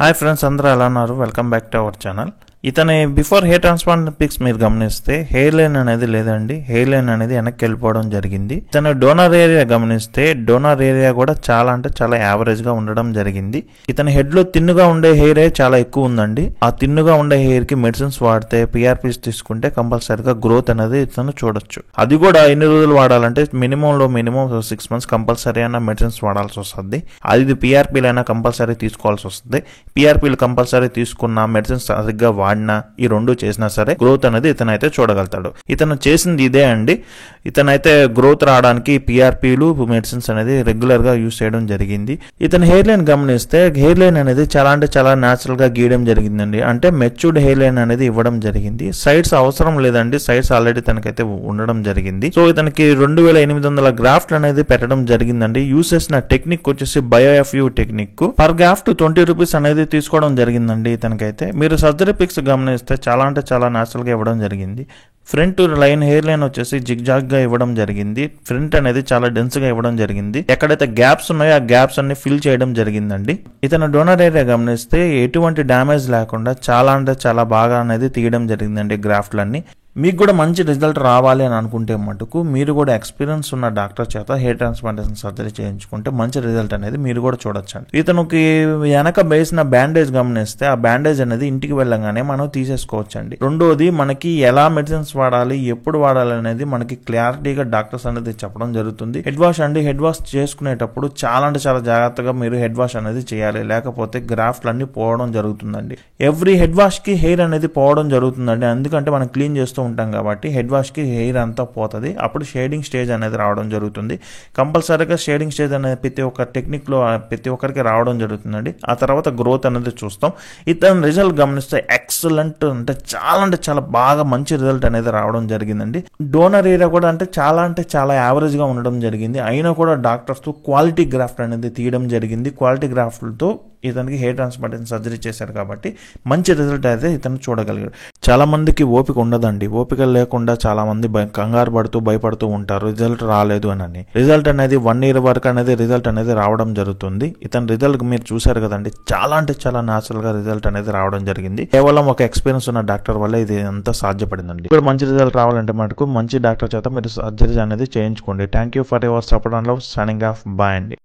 Hi friends, అందరూ ఎలా ఉన్నారు? Welcome back to our channel. ఇతని బిఫోర్ హెయిర్ ట్రాన్స్ప్లాంట్ పిక్స్ మీరు గమనిస్తే హెయిర్ లైన్ అనేది లేదండి. హెయిర్ లైన్ అనేది వెనక్కి వెళ్ళిపోవడం జరిగింది. ఇతను డోనర్ ఏరియా గమనిస్తే డోనర్ ఏరియా కూడా చాలా అంటే చాలా యావరేజ్ గా ఉండడం జరిగింది. ఇతని హెడ్ లో తిన్నుగా ఉండే హెయిర్ చాలా ఎక్కువ ఉందండి. ఆ తిన్నుగా ఉండే హెయిర్ కి మెడిసిన్స్ వాడితే పిఆర్పీస్ తీసుకుంటే కంపల్సరీగా గ్రోత్ అనేది ఇతను చూడొచ్చు. అది కూడా ఎన్ని రోజులు వాడాలంటే మినిమం 6 months కంపల్సరీ అయినా మెడిసిన్స్ వాడాల్సి వస్తుంది. అది పిఆర్పీలు అయినా కంపల్సరీ తీసుకోవాల్సి వస్తుంది. పిఆర్పీలు కంపల్సరీ తీసుకున్న మెడిసిన్స్ సరిగ్గా వాడినా ఈ రెండు చేసినా సరే గ్రోత్ అనేది ఇతనైతే చూడగలుగుతాడు. ఇతను చేసింది ఇదే అండి. ఇతనైతే గ్రోత్ రావడానికి పిఆర్పీలు మెడిసిన్స్ అనేది రెగ్యులర్ గా యూజ్ చేయడం జరిగింది. ఇతని హెయిర్ లైన్ గమనిస్తే హెయిర్ లైన్ అనేది చాలా అంటే చాలా న్యాచురల్ గా గీయడం జరిగిందండి. అంటే మెచ్యూర్డ్ హెయిర్ లైన్ అనేది ఇవ్వడం జరిగింది. సైడ్స్ అవసరం లేదండి. సైడ్స్ ఆల్రెడీ తనకైతే ఉండడం జరిగింది. సో ఇతనికి 2800 గ్రాఫ్ట్ అనేది పెట్టడం జరిగిందండి. యూజ్ చేసిన టెక్నిక్ వచ్చేసి బయోఎఫ్యూ టెక్నిక్. పర్ గ్రాఫ్ట్ 20 రూపీస్ అనేది తీసుకోవడం జరిగిందండి. ఇతనికైతే మీరు సర్జరీ పిక్స్ గమనిస్తే చాలా అంటే చాలా న్యాచురల్ గా ఇవ్వడం జరిగింది. ఫ్రంట్ లైన్ హెయిర్ లైన్ వచ్చేసి జిగ్జాగ్ గా ఇవ్వడం జరిగింది. ఫ్రంట్ అనేది చాలా డెన్స్ గా ఇవ్వడం జరిగింది. ఎక్కడైతే గ్యాప్స్ ఉన్నాయో ఆ గ్యాప్స్ అన్ని ఫిల్ చేయడం జరిగిందండి. ఇతను డోనర్ ఏరియా గమనిస్తే ఎటువంటి డ్యామేజ్ లేకుండా చాలా అంటే చాలా బాగా అనేది తీయడం జరిగిందండి గ్రాఫ్ట్లన్నీ. మీకు కూడా మంచి రిజల్ట్ రావాలి అని అనుకుంటే మటుకు మీరు కూడా ఎక్స్పీరియన్స్ ఉన్న డాక్టర్ చేత హెయిర్ ట్రాన్స్ప్లాంటేషన్ సర్జరీ చేయించుకుంటే మంచి రిజల్ట్ అనేది మీరు కూడా చూడొచ్చండి. ఇతనికి వెనక వేసిన బ్యాండేజ్ గమనిస్తే ఆ బ్యాండేజ్ అనేది ఇంటికి వెళ్ళగానే మనం తీసేసుకోవచ్చండి. రెండోది మనకి ఎలా మెడిసిన్స్ వాడాలి, ఎప్పుడు వాడాలి అనేది మనకి క్లారిటీగా డాక్టర్స్ అనేది చెప్పడం జరుగుతుంది. హెడ్ వాష్ అండి, హెడ్ వాష్ చేసుకునేటప్పుడు చాలా అంటే చాలా జాగ్రత్తగా మీరు హెడ్ వాష్ అనేది చేయాలి. లేకపోతే గ్రాఫ్ట్లు అన్ని పోవడం జరుగుతుందండి. ఎవ్రీ హెడ్ వాష్ కి హెయిర్ అనేది పోవడం జరుగుతుందండి. ఎందుకంటే మనం క్లీన్ చేస్తూ ఉంటాం కాబట్టి హెడ్ వాష్ కి హెయిర్ అంతా పోతుంది. అప్పుడు షేడింగ్ స్టేజ్ అనేది రావడం జరుగుతుంది. కంపల్సరీగా షేడింగ్ స్టేజ్ అనేది ప్రతి ఒక్క టెక్నిక్ లో ప్రతి ఒక్కరికి రావడం జరుగుతుందండి. ఆ తర్వాత గ్రోత్ అనేది చూస్తాం. ఇతని రిజల్ట్ గమనిస్తే ఎక్సలెంట్ అంటే చాలా బాగా మంచి రిజల్ట్ అనేది రావడం జరిగిందండి. డోనర్ ఏరియా కూడా అంటే చాలా యావరేజ్ గా ఉండడం జరిగింది. అయినా కూడా డాక్టర్స్ తో క్వాలిటీ గ్రాఫ్ట్ అనేది తీయడం జరిగింది. క్వాలిటీ గ్రాఫ్ట్లతో ఇతనికి హెయిర్ ట్రాన్స్ప్లాంటేషన్ సర్జరీ చేశారు కాబట్టి మంచి రిజల్ట్ అయితే ఇతను చూడగలిగాడు. చాలా మందికి ఓపిక ఉండదండి. ఓపిక లేకుండా చాలా మంది కంగారు పడుతూ భయపడుతూ ఉంటారు రిజల్ట్ రాలేదు అని. రిజల్ట్ అనేది 1 year వరకు అనేది రిజల్ట్ అనేది రావడం జరుగుతుంది. ఇతని రిజల్ట్ మీరు చూసారు కదండి. చాలా అంటే చాలా న్యాచురల్ గా రిజల్ట్ అనేది రావడం జరిగింది. కేవలం ఒక ఎక్స్పీరియన్స్ ఉన్న డాక్టర్ వల్ల ఇది అంతా సాధ్యపడిందండి. ఇప్పుడు మంచి రిజల్ట్ రావాలంటే మటుకు మంచి డాక్టర్ చేత మీరు సర్జరీ అనేది చేయించుకోండి. Thank you for your support and love. Signing off. Bye అండి.